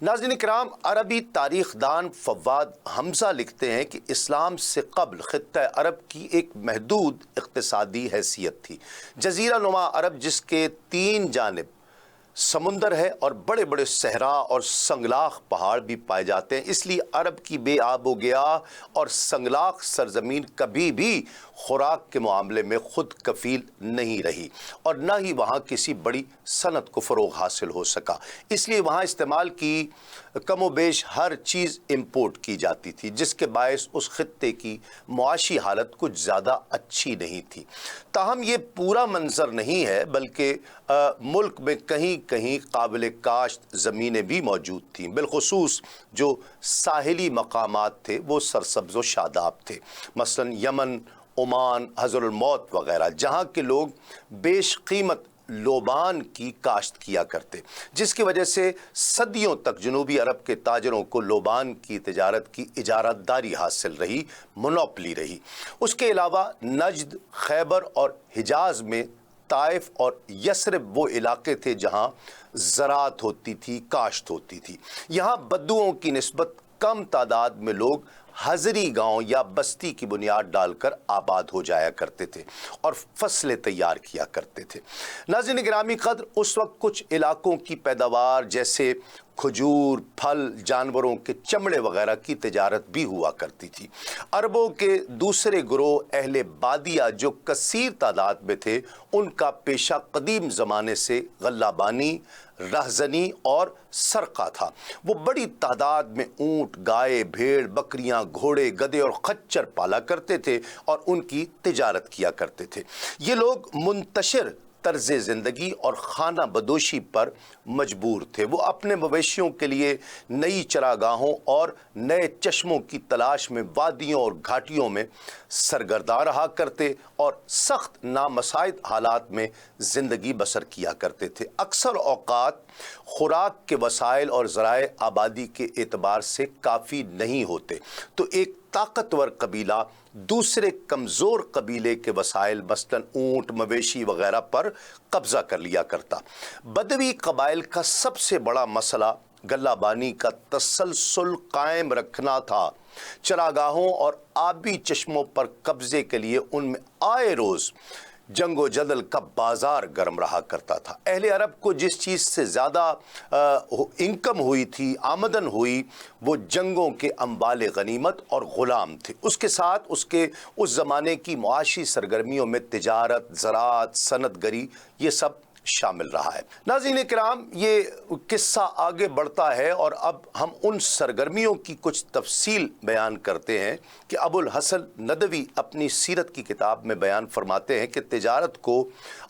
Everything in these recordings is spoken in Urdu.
ناظرین کرام، عربی تاریخ دان فواد حمزہ لکھتے ہیں کہ اسلام سے قبل خطہ عرب کی ایک محدود اقتصادی حیثیت تھی۔ جزیرہ نما عرب جس کے 3 جانب سمندر ہے اور بڑے بڑے صحرا اور سنگلاخ پہاڑ بھی پائے جاتے ہیں، اس لیے عرب کی بے آب و گیا اور سنگلاخ سرزمین کبھی بھی خوراک کے معاملے میں خود کفیل نہیں رہی اور نہ ہی وہاں کسی بڑی صنعت کو فروغ حاصل ہو سکا۔ اس لیے وہاں استعمال کی کم و بیش ہر چیز امپورٹ کی جاتی تھی، جس کے باعث اس خطے کی معاشی حالت کچھ زیادہ اچھی نہیں تھی۔ تاہم یہ پورا منظر نہیں ہے، بلکہ ملک میں کہیں کہیں قابل کاشت زمینیں بھی موجود تھیں، بالخصوص جو ساحلی مقامات تھے وہ سرسبز و شاداب تھے، مثلا یمن، عمان، حضر الموت وغیرہ، جہاں کے لوگ بیش قیمت لوبان کی کاشت کیا کرتے، جس کی وجہ سے صدیوں تک جنوبی عرب کے تاجروں کو لوبان کی تجارت کی اجارت داری حاصل رہی، مونوپلی رہی۔ اس کے علاوہ نجد، خیبر اور حجاز میں طائف اور یثرب وہ علاقے تھے جہاں زراعت ہوتی تھی، کاشت ہوتی تھی۔ یہاں بدوؤں کی نسبت کم تعداد میں لوگ حضری گاؤں یا بستی کی بنیاد ڈال کر آباد ہو جایا کرتے تھے اور فصلیں تیار کیا کرتے تھے۔ ناظرین گرامی قدر، اس وقت کچھ علاقوں کی پیداوار جیسے کھجور، پھل، جانوروں کے چمڑے وغیرہ کی تجارت بھی ہوا کرتی تھی۔ عربوں کے دوسرے گروہ اہل بادیہ جو کثیر تعداد میں تھے، ان کا پیشہ قدیم زمانے سے غلہ بانی، رہزنی اور سرقہ تھا۔ وہ بڑی تعداد میں اونٹ، گائے، بھیڑ، بکریاں، گھوڑے، گدھے اور خچر پالا کرتے تھے اور ان کی تجارت کیا کرتے تھے۔ یہ لوگ منتشر طرز زندگی اور خانہ بدوشی پر مجبور تھے۔ وہ اپنے مویشیوں کے لیے نئی چراگاہوں اور نئے چشموں کی تلاش میں وادیوں اور گھاٹیوں میں سرگرداں رہا کرتے اور سخت نامساعد حالات میں زندگی بسر کیا کرتے تھے۔ اکثر اوقات خوراک کے وسائل اور ذرائع آبادی کے اعتبار سے کافی نہیں ہوتے، تو ایک طاقتور قبیلہ دوسرے کمزور قبیلے کے وسائل مثلاً اونٹ، مویشی وغیرہ پر قبضہ کر لیا کرتا۔ بدوی قبائل کا سب سے بڑا مسئلہ غلہ بانی کا تسلسل قائم رکھنا تھا۔ چراگاہوں اور آبی چشموں پر قبضے کے لیے ان میں آئے روز جنگ و جدل کا بازار گرم رہا کرتا تھا۔ اہل عرب کو جس چیز سے زیادہ انکم ہوئی تھی، آمدن ہوئی، وہ جنگوں کے اموال غنیمت اور غلام تھے۔ اس کے ساتھ اس زمانے کی معاشی سرگرمیوں میں تجارت، زراعت، صنعت گری، یہ سب شامل رہا ہے۔ ناظرین کرام، یہ قصہ آگے بڑھتا ہے اور اب ہم ان سرگرمیوں کی کچھ تفصیل بیان کرتے ہیں کہ ابو الحسن ندوی اپنی سیرت کی کتاب میں بیان فرماتے ہیں کہ تجارت کو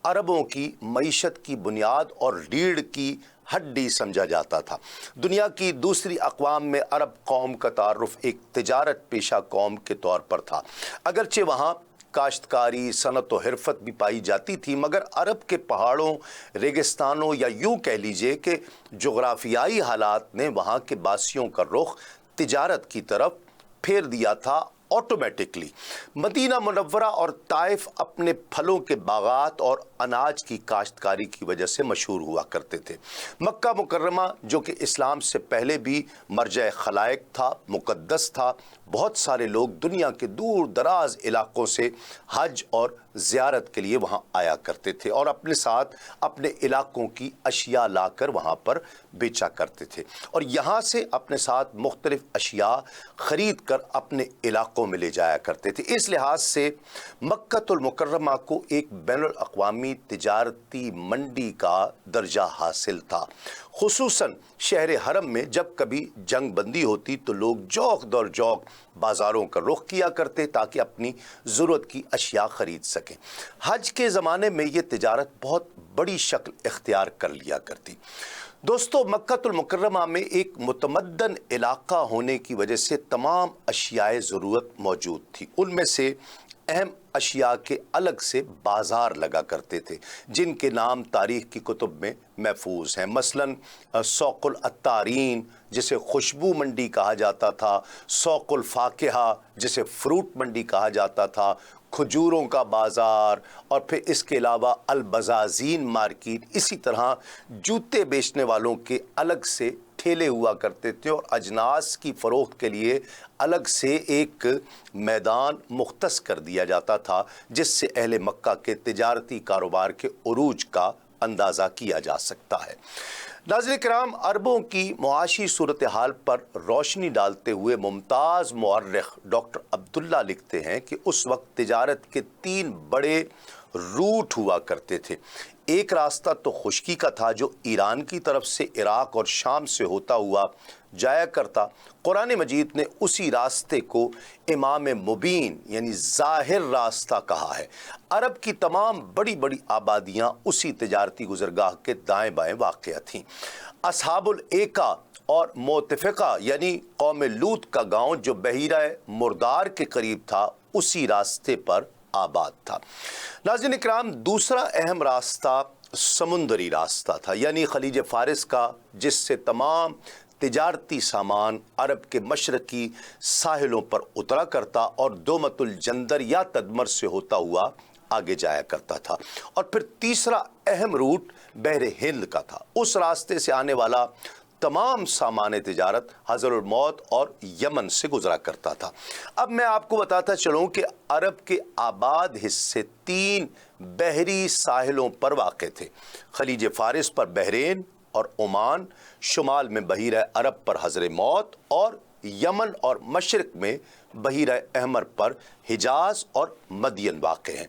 عربوں کی معیشت کی بنیاد اور ریڑھ کی ہڈی سمجھا جاتا تھا۔ دنیا کی دوسری اقوام میں عرب قوم کا تعارف ایک تجارت پیشہ قوم کے طور پر تھا۔ اگرچہ وہاں کاشتکاری، صنعت و حرفت بھی پائی جاتی تھی، مگر عرب کے پہاڑوں، ریگستانوں یا یوں کہہ لیجئے کہ جغرافیائی حالات نے وہاں کے باسیوں کا رخ تجارت کی طرف پھیر دیا تھا آٹومیٹکلی۔ مدینہ منورہ اور طائف اپنے پھلوں کے باغات اور اناج کی کاشتکاری کی وجہ سے مشہور ہوا کرتے تھے۔ مکہ مکرمہ جو کہ اسلام سے پہلے بھی مرجع خلائق تھا، مقدس تھا، بہت سارے لوگ دنیا کے دور دراز علاقوں سے حج اور زیارت کے لیے وہاں آیا کرتے تھے اور اپنے ساتھ اپنے علاقوں کی اشیاء لا کر وہاں پر بیچا کرتے تھے اور یہاں سے اپنے ساتھ مختلف اشیاء خرید کر اپنے علاقوں میں لے جایا کرتے تھے۔ اس لحاظ سے مکہ المکرمہ کو ایک بین الاقوامی تجارتی منڈی کا درجہ حاصل تھا۔ خصوصاً شہر حرم میں جب کبھی جنگ بندی ہوتی تو لوگ جوق دور جوق بازاروں کا رخ کیا کرتے تاکہ اپنی ضرورت کی اشیاء خرید سکیں۔ حج کے زمانے میں یہ تجارت بہت بڑی شکل اختیار کر لیا کرتی۔ دوستو، مکہ المکرمہ میں ایک متمدن علاقہ ہونے کی وجہ سے تمام اشیاء ضرورت موجود تھی۔ ان میں سے اہم اشیاء کے الگ سے بازار لگا کرتے تھے جن کے نام تاریخ کی کتب میں محفوظ ہیں، مثلاً سوق العطارین جسے خوشبو منڈی کہا جاتا تھا، سوق الفاکہہ جسے فروٹ منڈی کہا جاتا تھا، کھجوروں کا بازار، اور پھر اس کے علاوہ البزازین مارکیٹ۔ اسی طرح جوتے بیچنے والوں کے الگ سے ٹھیلے ہوا کرتے تھے اور اجناس کی فروخت کے لیے الگ سے ایک میدان مختص کر دیا جاتا تھا، جس سے اہل مکہ کے تجارتی کاروبار کے عروج کا اندازہ کیا جا سکتا ہے۔ ناظرین کرام، عربوں کی معاشی صورتحال پر روشنی ڈالتے ہوئے ممتاز مورخ ڈاکٹر عبداللہ لکھتے ہیں کہ اس وقت تجارت کے 3 بڑے روٹ ہوا کرتے تھے۔ ایک راستہ تو خشکی کا تھا جو ایران کی طرف سے عراق اور شام سے ہوتا ہوا جایا کرتا۔ قرآن مجید نے اسی راستے کو امام مبین یعنی ظاہر راستہ کہا ہے۔ عرب کی تمام بڑی بڑی آبادیاں اسی تجارتی گزرگاہ کے دائیں بائیں واقع تھیں۔ اصحاب الایکا اور موتفقہ یعنی قوم لوط کا گاؤں جو بحیرہ مردار کے قریب تھا، اسی راستے پر آباد تھا۔ ناظرین اکرام، دوسرا اہم راستہ سمندری راستہ تھا، یعنی خلیج فارس کا، جس سے تمام تجارتی سامان عرب کے مشرقی ساحلوں پر اترا کرتا اور دومت الجندر یا تدمر سے ہوتا ہوا آگے جایا کرتا تھا۔ اور پھر تیسرا اہم روٹ بحر ہند کا تھا۔ اس راستے سے آنے والا تمام سامان تجارت حضر الموت اور یمن سے گزرا کرتا تھا۔ اب میں آپ کو بتاتا چلوں کہ عرب کے آباد حصے 3 بحری ساحلوں پر واقع تھے۔ خلیج فارس پر بحرین اور عمان، شمال میں بحیرہ عرب پر حضر موت، اور یمن اور مشرق میں بحیرہ احمر پر حجاز اور مدین واقع ہیں۔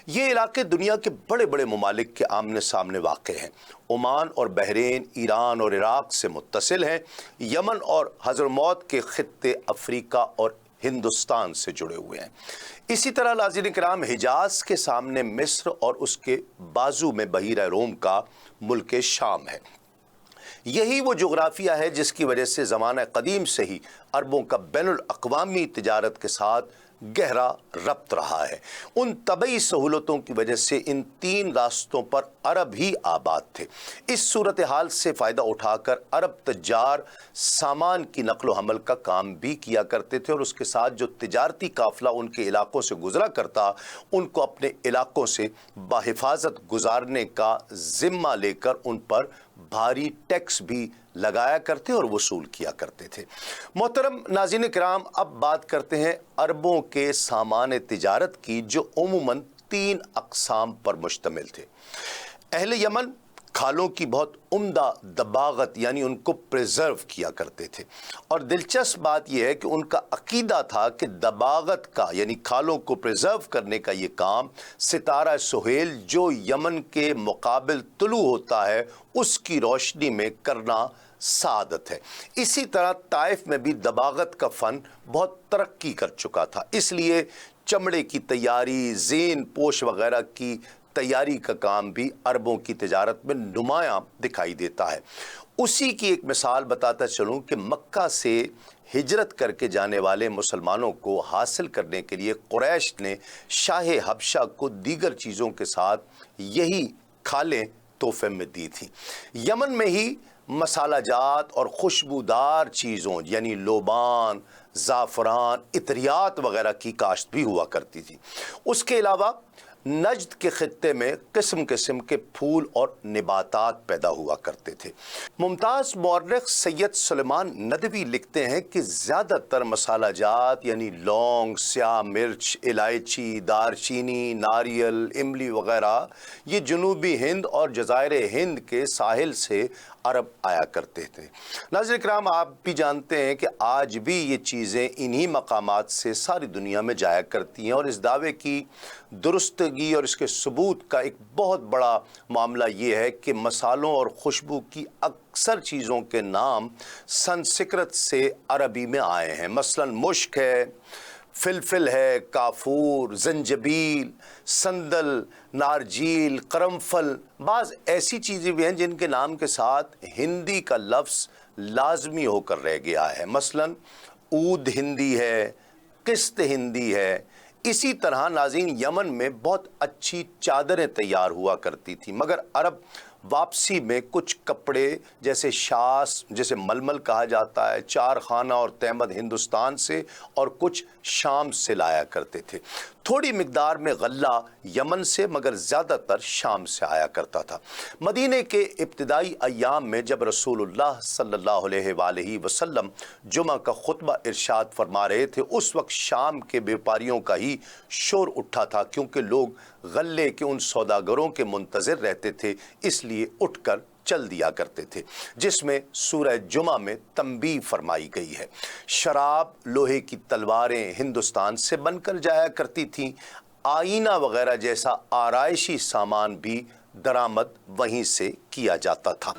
یہ علاقے دنیا کے بڑے بڑے ممالک کے آمنے سامنے واقع ہیں۔ عمان اور بحرین ایران اور عراق سے متصل ہیں۔ یمن اور حضرموت کے خطے افریقہ اور ہندوستان سے جڑے ہوئے ہیں۔ اسی طرح ناظرین کرام، حجاز کے سامنے مصر اور اس کے بازو میں بحیرہ روم کا ملک شام ہے۔ یہی وہ جغرافیہ ہے جس کی وجہ سے زمانہ قدیم سے ہی عربوں کا بین الاقوامی تجارت کے ساتھ گہرا ربط رہا ہے۔ ان طبعی سہولتوں کی وجہ سے ان 3 راستوں پر عرب ہی آباد تھے۔ اس صورتحال سے فائدہ اٹھا کر عرب تجار سامان کی نقل و حمل کا کام بھی کیا کرتے تھے، اور اس کے ساتھ جو تجارتی قافلہ ان کے علاقوں سے گزرا کرتا، ان کو اپنے علاقوں سے بحفاظت گزارنے کا ذمہ لے کر ان پر بھاری ٹیکس بھی لگایا کرتے اور وصول کیا کرتے تھے۔ محترم ناظرین کرام، اب بات کرتے ہیں عربوں کے سامان تجارت کی، جو عموماً 3 اقسام پر مشتمل تھے۔ اہل یمن کھالوں کی بہت عمدہ دباغت یعنی ان کو پریزرو کیا کرتے تھے، اور دلچسپ بات یہ ہے کہ ان کا عقیدہ تھا کہ دباغت کا یعنی کھالوں کو پریزرو کرنے کا یہ کام ستارہ سہیل جو یمن کے مقابل طلوع ہوتا ہے اس کی روشنی میں کرنا سعادت ہے۔ اسی طرح طائف میں بھی دباغت کا فن بہت ترقی کر چکا تھا، اس لیے چمڑے کی تیاری، زین پوش وغیرہ کی تیاری کا کام بھی عربوں کی تجارت میں نمایاں دکھائی دیتا ہے۔ اسی کی ایک مثال بتاتا چلوں کہ مکہ سے ہجرت کر کے جانے والے مسلمانوں کو حاصل کرنے کے لیے قریش نے شاہ حبشہ کو دیگر چیزوں کے ساتھ یہی کھالیں تحفے میں دی تھیں۔ یمن میں ہی مسالہ جات اور خوشبودار چیزوں یعنی لوبان، زعفران، عطریات وغیرہ کی کاشت بھی ہوا کرتی تھی۔ اس کے علاوہ نجد کے خطے میں قسم قسم کے پھول اور نباتات پیدا ہوا کرتے تھے۔ ممتاز مورخ سید سلیمان ندوی لکھتے ہیں کہ زیادہ تر مسالہ جات یعنی لونگ، سیاہ مرچ، الائچی، دار چینی، ناریل، املی وغیرہ یہ جنوبی ہند اور جزائر ہند کے ساحل سے عرب آیا کرتے تھے۔ ناظرین کرام، آپ بھی جانتے ہیں کہ آج بھی یہ چیزیں انہی مقامات سے ساری دنیا میں جایا کرتی ہیں، اور اس دعوے کی درستگی اور اس کے ثبوت کا ایک بہت بڑا معاملہ یہ ہے کہ مسالوں اور خوشبو کی اکثر چیزوں کے نام سنسکرت سے عربی میں آئے ہیں۔ مثلا مشک ہے، فلفل ہے، کافور، زنجبیل، سندل، نارجیل، قرنفل، بعض ایسی چیزیں بھی ہیں جن کے نام کے ساتھ ہندی کا لفظ لازمی ہو کر رہ گیا ہے۔ مثلا عود ہندی ہے، قسط ہندی ہے۔ اسی طرح ناظرین یمن میں بہت اچھی چادریں تیار ہوا کرتی تھی، مگر عرب واپسی میں کچھ کپڑے جیسے شاس، جیسے ململ کہا جاتا ہے، 4 خانہ اور تہمد ہندوستان سے اور کچھ شام سے لایا کرتے تھے۔ تھوڑی مقدار میں غلہ یمن سے مگر زیادہ تر شام سے آیا کرتا تھا۔ مدینے کے ابتدائی ایام میں جب رسول اللہ صلی اللہ علیہ وآلہ وسلم جمعہ کا خطبہ ارشاد فرما رہے تھے، اس وقت شام کے بیپاریوں کا ہی شور اٹھا تھا، کیونکہ لوگ غلے کے ان سوداگروں کے منتظر رہتے تھے، اس لیے اٹھ کر چل دیا کرتے تھے، جس میں سورہ جمعہ میں تنبیہ فرمائی گئی ہے۔ شراب، لوہے کی تلواریں ہندوستان سے بن کر جایا کرتی تھیں، آئینہ وغیرہ جیسا آرائشی سامان بھی درآمد وہیں سے کیا جاتا تھا۔